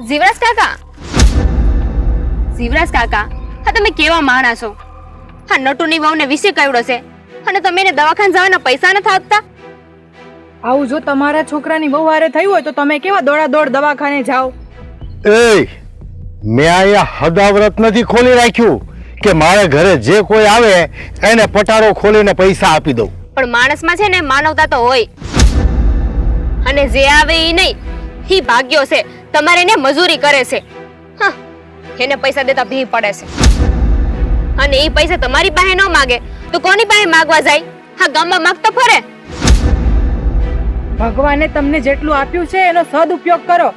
જીવરાજ કાકા, જીવરાજ કાકા, હા તમે કેવા માણસ છો? હા નટુની વહુને વિશે કવડો છે અને તમે એને દવાખાને જવાના પૈસા નથી આપતા? આવું જો તમારા છોકરાની બહુ હારે થયું હોય તો તમે કેવા દોડા દોડ દવાખાને જાઓ? એ મેં અહીંયા હદાવ્રત નથી ખોલી રાખ્યું કે મારા ઘરે જે કોઈ આવે એને પટારો ખોલીને પૈસા આપી દઉં. પણ માણસમાં છે ને માનવતા તો હોય, અને જે આવે એ નહીં, એ ભાગ્યો છે. તમારે એને મજૂરી કરે છે, હા એને પૈસા દેતા ભી પડે છે, અને એ પૈસા તમારી પાસે ન માગે તો કોની પાસે માંગવા જાય? હા ગામમાં માંગતો ફરે. ભગવાને તમને જેટલું આપ્યું છે એનો સદુપયોગ કરો.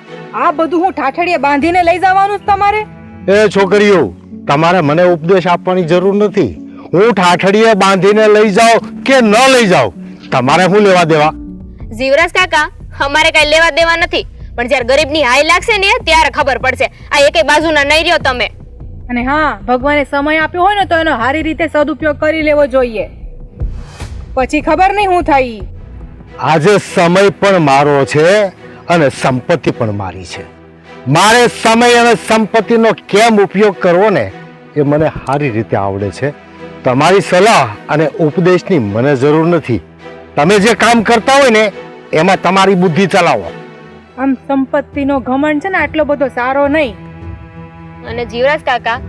આ બધું હું ઠાઠડીએ બાંધીને લઈ જવાનું જ તમારે? એ છોકરીઓ, તમારે મને ઉપદેશ આપવાની જરૂર નથી. હું ઠાઠડીએ બાંધીને લઈ જાઉં કે ન લઈ જાઉં, તમારે શું લેવા દેવા? જીવરાજ કાકા, અમારે કઈ લેવા દેવા નથી, પણ જ્યારે ગરીબની હાય લાગશે ને ત્યારે ખબર પડશે. આ એકે બાજુના નહીં રહ્યો તમે. અને હા, ભગવાને સમય આપ્યો હોય ને તો એનો સારી રીતે સદુપયોગ કરી લેવો જોઈએ, પછી ખબર નહીં શું થાય. આજે સમય પણ મારો છે અને સંપત્તિ પણ મારી છે. મારે સમય અને સંપત્તિનો કેમ ઉપયોગ કરવો ને એ મને સારી રીતે આવડે છે. તમારી સલાહ અને ઉપદેશની મને જરૂર નથી. તમે જે કામ કરતા હોય ને એમાં તમારી બુદ્ધિ ચલાવો. આમ સંપત્તિનો ઘમંડ છે ને આટલો બધો સારો નહીં. અને જીવરાજ કાકા,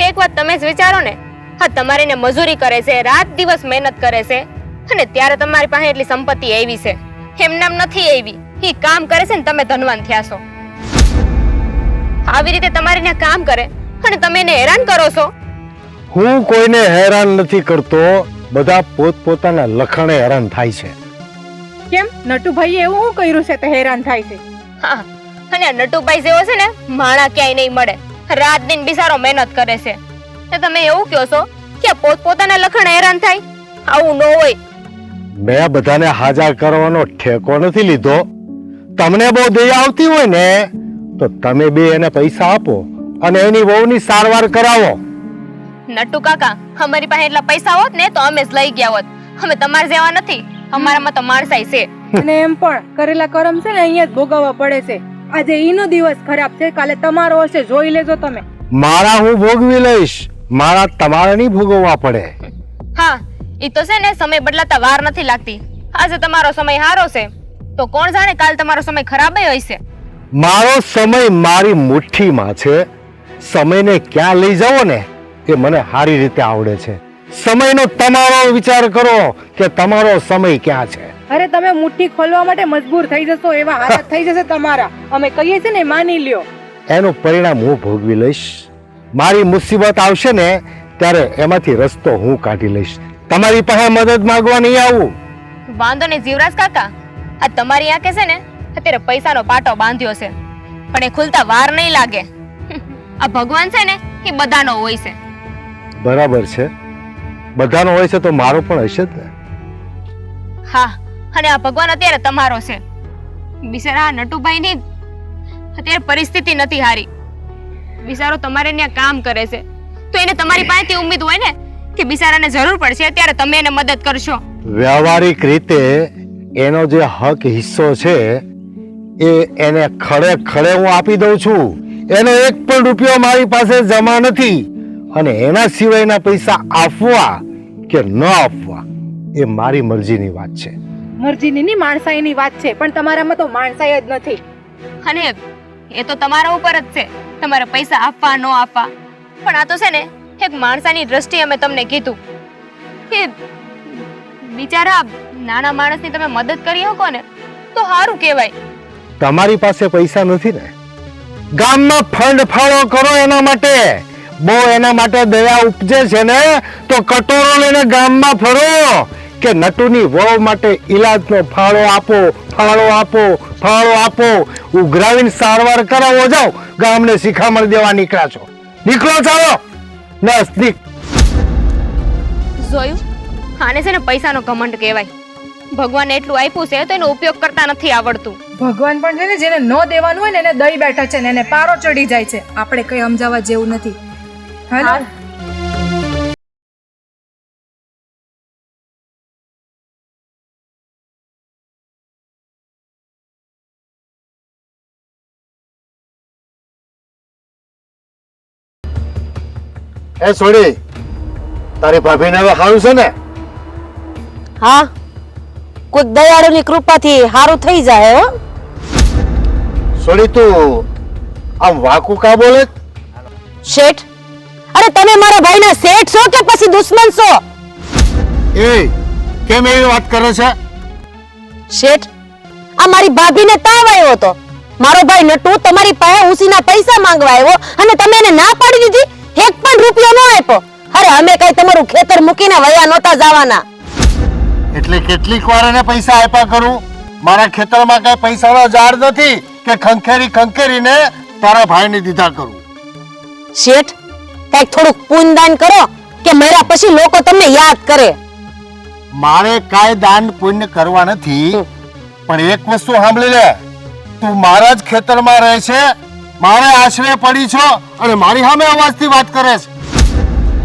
એક વાત તમે જ વિચારો ને, હા તમારે એને મજૂરી કરે છે, રાત દિવસ મહેનત કરે છે, અને ત્યારે તમારી પાસે એટલી સંપત્તિ આવી છે. એમનામ નથી આવી, એ કામ કરે છે ને તમે ધનવાન થયા છો. આવી રીતે તમારે એને કામ કરે અને તમે એને હેરાન કરો છો. હું કોઈને હેરાન નથી કરતો, બધા પોતપોતાના લખણે હેરાન થાય છે. કેમ? નટુભાઈએ એવું શું કર્યું છે તે હેરાન થાય છે? હા, અને આ નટુભાઈ જેવો છે ને માણા ક્યાંય નહીં મળે. રાત દિન બિચારો મહેનત કરે છે, તો તમે એવું કહો છો કે પોતપોતાના લખણ હેરાન થાય? આવું ન હોય. મેં બધાને હાજર કરવાનો ઠેકો નથી લીધો. તમને બહુ દયા આવતી હોય ને તો તમે બે એને પૈસા આપો અને એની વહુની સારવાર કરાવો. નટુ કાકા, અમારી પાસે એટલા પૈસા હોત ને તો અમે જ લઈ ગયા હોત. અમે તમારા જેવા નથી, અમારામાં તો માણસાઈ છે. અને એમ પણ કરેલા કરમ છે ને અહીંયા જ ભોગવવા પડે છે. આજે ઈનો દિવસ ખરાબ છે, કાલે તમારો હશે, જોઈ લેજો તમે. મારા હું ભોગવી લઈશ, મારા તમારે નહીં ભોગવવા પડે. હા, ઈ તો છે ને સમય બદલાતા વાર નથી લાગતી. આજે તમારો સમય સારો છે તો કોણ જાણે કાલ તમારો સમય ખરાબ હોય છે. મારો સમય મારી મુઠ્ઠીમાં છે. સમયને ક્યાં લઈ જાવો ને એ મને સારી રીતે આવડે છે. સમયનો તમારો વિચાર કરો કે તમારો સમય ક્યાં છે. અરે તમે મુઠ્ઠી ખોલવા માટે મજબૂર થઈ જશો, એવા હાલત થઈ જશે તમારા. અમે કહીએ છીએ ને માની લ્યો. એનું પરિણામ હું ભોગવી લઈશ. મારી મુસીબત આવશે ને ત્યારે એમાંથી રસ્તો હું કાઢી લઈશ. તમારી પાસે મદદ માંગવા નહીં આવું. વાંધો નહીં જીવરાજ કાકા, આ તમારી આંખે છે ને અત્યારે પૈસાનો પાટો બાંધ્યો છે, પણ એ ખુલતા વાર નહીં લાગે. આ ભગવાન છે ને એ બધાનો હોય છે. બરાબર છે, બધાનો હોય છે તો મારો પણ હશે જ ને. હા, અને આ ભગવાન અત્યારે તમારો છે. બિચારા નટુભાઈની અત્યારે પરિસ્થિતિ નથી હારી. બિચારો તમારે ત્યાં કામ કરે છે તો એને તમારી પાસેથી ઉમ્મીદ હોય ને કે બિચારાને જરૂર પડશે ત્યારે તમે એને મદદ કરશો. વ્યવહારિક રીતે એનો જે હક હિસ્સો છે એ એને ખડે ખડે હું આપી દઉં છું. એનો એક પણ રૂપિયો મારી પાસે જમા નથી, અને એના સિવાયના પૈસા આપવા કે ન આપવા એ મારી મરજીની વાત છે. મરજીની ની માણસાઈની વાત છે, પણ તમારામાં તો માણસાઈ જ નથી. અને એ તો તમારા ઉપર જ છે, તમારે પૈસા આપવા ન આપવા. પણ આ તો છે ને એક માણસાની દ્રષ્ટિએ અમે તમને કીધું કે બિચારા નાના માણસની તમે મદદ કરી શકો ને તો સારું કહેવાય. તમારી પાસે પૈસા નથી ને, ગામમાં ફંડ ફાળો કરો એના માટે. બહુ એના માટે દયા ઉપજે છે ને તો કટોરો લઈને ગામમાં ફરો કે નટુની વહુ માટે ઈલાજનો ફાળો આપો, ફાળો આપો, ફાળો આપો. ઉઘરાવીને સારવાર કરાવો. જાઓ, ગામને શિખામણ દેવા નીકળ્યા છો, નીકળો. ચાલો નસદીક. જોયું, આને છે ને પૈસાનો ઘમંડ કહેવાય. ભગવાને એટલું આપ્યું છે તો એનો ઉપયોગ કરતા નથી આવડતું. ભગવાન પણ છે ને જેને ન દેવાનું હોય ને એને દઈ બેઠા છે ને એને પારો ચડી જાય છે. આપણે કઈ સમજાવવા જેવું નથી. હાલો. એ છોડી, તારી ભાભીને હવે સારું છે ને? હા, કોઈ દયાળુની કૃપાથી સારું થઈ જાય હો. છોડી, તું આમ વાકુ કા બોલે? શેઠ, અરે તમે મારા ભાઈના શેઠ છો કે પછી દુશ્મન છો? એ કેમ એવી વાત કરે છે? શેઠ, આ મારી ભાભીને તાવ આવ્યો હતો. મારો ભાઈ નટુ તમારી પાસે ઉસીના પૈસા માંગવા આવ્યો અને તમે એને ના પાડી દીધી. એક પણ રૂપિયો ન આપ્યો. અરે અમે કઈ તમારું ખેતર મૂકીને વયા નહોતા જવાના. એટલે કેટલીક વાર એને પૈસા આપ્યા કરું. મારા ખેતરમાં કઈ પૈસાનો ઝાડ નથી કે ખંખેરીને તારા ભાઈને દીધા કરું. શેઠ, કઈક થોડુંક પુણ્યદાન કરો કે મર્યા પછી લોકો તમને યાદ કરે. મારે કાંઈ દાન પુણ્ય કરવા નથી, પણ એક વસ્તુ સાંભળી લે. તું મારા જ ખેતરમાં રહે છે, મારે આશરે પડી છો અને મારી સામે અવાજથી વાત કરે છે.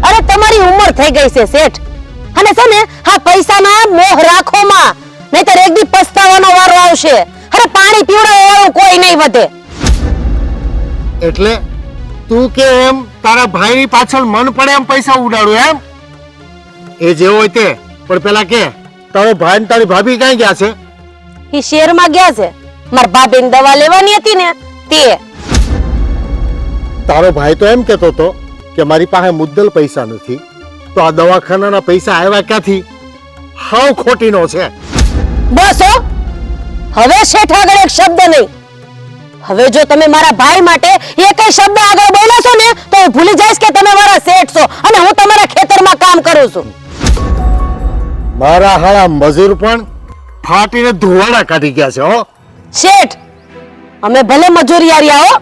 અરે તમારી ઉંમર થઈ ગઈ છે શેઠ, અને છે ને હા પૈસાના મોહ રાખોમાં, નહીતર એક દી પસ્તાવાનો વારો આવશે. અરે પાણી પીવડાવવા વાળું કોઈ નહીં વધે. એટલે તું કે એમ તારા ભાઈની પાછળ મન પડે એમ પૈસા ઉડાડું એમ? એ જે હોય તે, પણ પેલા કે તારો ભાઈ ને તારી ભાભી ક્યાં ગયા છે? ઈ શહેરમાં ગયા છે. મારા ભાભીને દવા લેવાની હતી ને તે. તારો ભાઈ તો એમ કહેતો હતો કે મારી પાસે મુદ્દલ પૈસા નથી, તો આ દવાખાનાના પૈસા આવ્યા ક્યાંથી? હાવ ખોટીનો છે. બસ હો, હવે શેઠ આગળ એક શબ્દ નહીં. હવે જો તમે મારા ભાઈ માટે એકય શબ્દ આગળ બોલો છો ને તો હું ભૂલી જઈશ કે તમે મારા શેઠ છો અને હું તમારા ખેતરમાં કામ કરું છું. મારા હાળા મજૂર પણ ફાટીને ધુવાડા કાઢી ગયા છે હો. શેઠ, અમે ભલે મજૂરિયારિયા હો,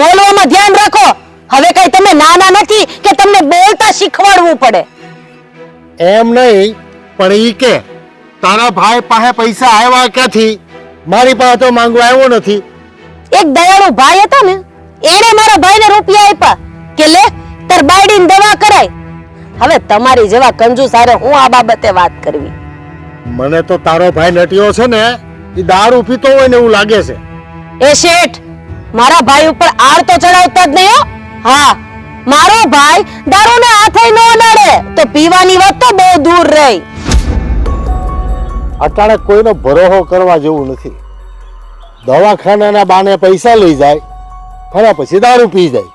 બોલવામાં ધ્યાન રાખો. હવે કઈ તમે નાના નથી કે તમને બોલતા શીખવાડવું પડે. એમ નહીં, પણ ઈ કે તારા ભાઈ પાસે પૈસા આવ્યા ક્યાંથી? મારી પાસે તો માંગવા આવ્યો નથી. એક દયાળુ ભાઈ હતો ને, એણે મારા ભાઈને રૂપિયા આપ્યા કે લે તાર બાયડીને દવા કરાય. હવે તમારી જેવા કંજૂસ હારે હું આ બાબતે વાત કરવી? મને તો તારો ભાઈ નટિયો છે ને, એ દારૂ પીતો હોય ને એવું લાગે છે. એ શેઠ, મારા ભાઈ ઉપર આર તો ચડાવતા જ નહીં હો. હા, મારો ભાઈ દારૂને હાથે ન નડે તો પીવાની વાત તો બહુ દૂર રહી. અટાણે કોઈનો ભરોસો કરવા જેવું નથી. દવાખાનાના બાને પૈસા લઈ જાય અને પછી દારૂ પી જાય.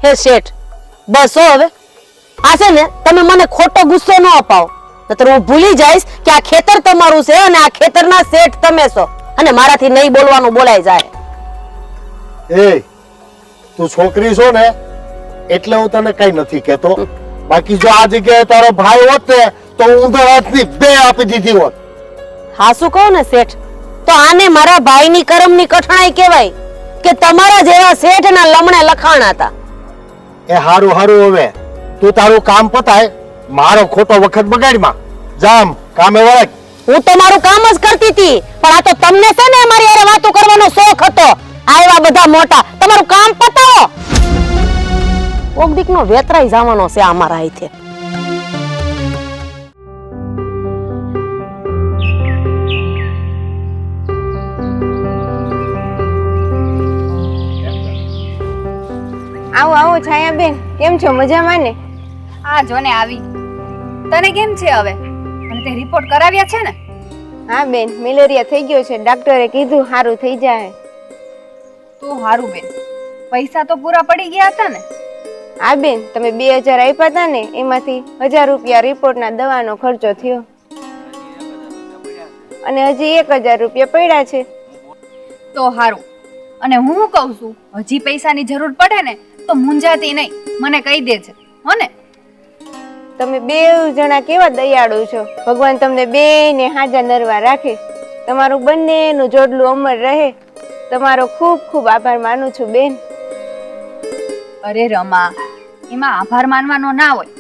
હે શેઠ, બસ હો હવે. આ છે ને તમે મને ખોટો ગુસ્સો ન અપાવો, નતર હું ભૂલી જઈશ કે આ ખેતર તમારું છે અને આ ખેતરના શેઠ તમે છો અને મારાથી નહીં બોલવાનું બોલાઈ જાય. એ તું છોકરી છો ને એટલે હું તને કઈ નથી કહેતો. બાકી જો આ જગ્યાએ તારો ભાઈ હોત ને તો હું ઊંધા હાથની બે આપી દીધી હોત. હા શું કહું ને શેઠ, તો આને મારા ભાઈની કરમની કઠણાઈ કહેવાય કે તમારા જેવા શેઠના લમણે લખાણ હતા. એ હારું હારું, હવે તું તારું કામ પતાય, મારો ખોટો વખત બગાડમાં જામ કામે વળગ. હું તો મારું કામ જ કરતી હતી, પણ આ તો તમને છે ને મારી હારે વાતો કરવાનો શોખ હતો. આવ્યા બધા મોટા, તમારું કામ પતાવો. ઓગદીકનો વેતરાઈ જવાનો છે અમારા હાથે. આવો આવો છાયાબેન, કેમ છો? મજામાં ને? આ જો ને આવી. તને કેમ છે હવે? અને તે રિપોર્ટ કરાવ્યા છે ને? હા બેન, મેલેરિયા થઈ ગયો છે, ડોક્ટરે કીધું સારું થઈ જાય. તું હારું બેન, પૈસા તો પૂરા પડી ગયા હતા ને? હા બેન, તમે 2000 આપ્યા હતા ને, એમાંથી 1000 રૂપિયા રિપોર્ટના દવાનો ખર્ચો થયો અને હજી 1000 રૂપિયા પડ્યા છે. તો હારું. અને હું કહું છું, હજી પૈસાની જરૂર પડે ને તો મૂંઝાતી નહીં, મને કહી દેજે હો ને. તમે બે જણા કેવા દયાળુ છો. ભગવાન તમને બે ને હાજા નરવા રાખે, તમારું બંનેનું જોડલું અમર રહે. તમારો ખૂબ ખૂબ આભાર માનું છું બેન. અરે રમા, એમાં આભાર માનવાનો ના હોય.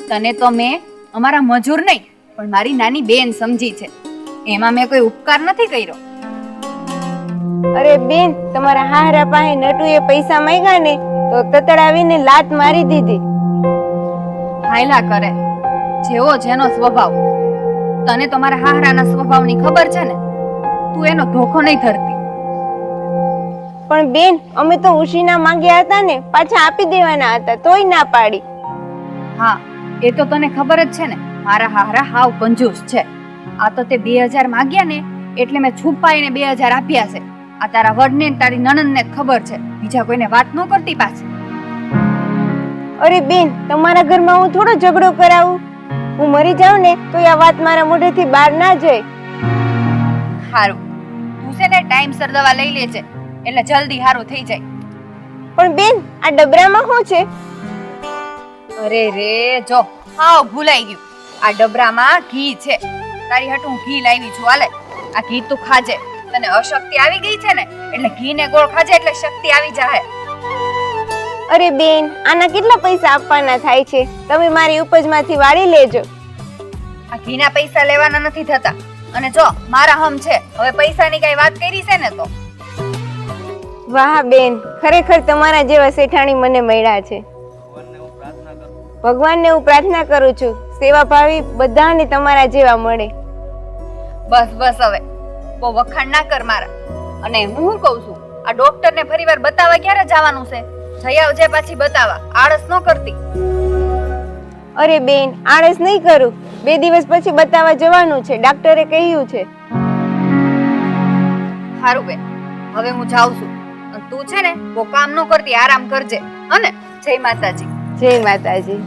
તને તો મેં અમારા મજૂર નહીં પણ મારી નાની બેન સમજી છે, એમાં મેં કોઈ ઉપકાર નથી કર્યો. અરે બેન, તમારા હારા પાસે નટુએ પૈસા માંગ્યા ને તો તતડાવીને લાત મારી દીધી. હાયલા કરે, જેવો જેનો સ્વભાવ. તને તો મારા હારાના સ્વભાવની ખબર છે ને, તું એનો ધોખો નહીં ધરતી. પણ બેન, અમે તો ઉશીના માંગ્યા હતા ને, પાછા આપી દેવાના હતા, તોય ના પાડી. હા એ તો તને ખબર જ છે ને, મારા હારા હાવ કંજૂસ છે. આ તો તે 2000 માંગ્યા ને એટલે મેં છુપાઈને 2000 આપ્યા છે. આ તારા વડને ને તારી નણંદને જ ખબર છે, બીજા કોઈને વાત ન કરતી પાછી. અરે બેન, તમારા ઘરમાં હું થોડો ઝઘડો કરાવું? હું મરી જાઉં ને તો આ વાત મારા મોઢેથી બહાર ના જાય. હારું, તું છે ને ટાઈમસર દવા લઈ લેજે એટલે જલ્દી હારું થઈ જાય. પણ બેન, આ ડબરામાં શું છે? અરે રે, જો હાવ ભૂલાઈ ગયું. આ ડબરામાં ઘી છે. તારી હાટુ હું ઘી લાવી છું. હાલે, આ ઘી તું ખાજે. તને અશક્તિ આવી ગઈ છે ને એટલે ઘી ને ગોળ ખાજે એટલે શક્તિ આવી જાહે. અરે બેન, આના કેટલા પૈસા આપવાના થાય છે? તમે મારી ઉપજમાંથી વાળી લેજો. આ ઘીના પૈસા લેવાના નથી થતા. અને જો મારા હમ છે, હવે પૈસાની કઈ વાત કરી છે ને તો. વાહ બેન, ખરેખર તમારા જેવા શેઠાણી મને મળ્યા છે. ભગવાનને હું પ્રાર્થના કરું છું સેવાભાવી બધાને તમારા જેવા મળે. બસ બસ, હવે બહુ વખાણ ના કર મારા. અને હું શું કહું છું, આ ડોક્ટરને ફરીવાર બતાવવા ક્યારે જવાનું છે? જઈ આવજે પાછી બતાવવા, આળસ ન કરતી. અરે બેન, આળસ નહીં કરું. 2 દિવસ પછી બતાવવા જવાનું છે, ડાક્ટરે કહ્યું છે. હારું બેન, હવે હું જાઉં છું. અને તું છે ને બહુ કામ ન કરતી, આરામ કરજે. અને જય માતાજી. જય માતાજી.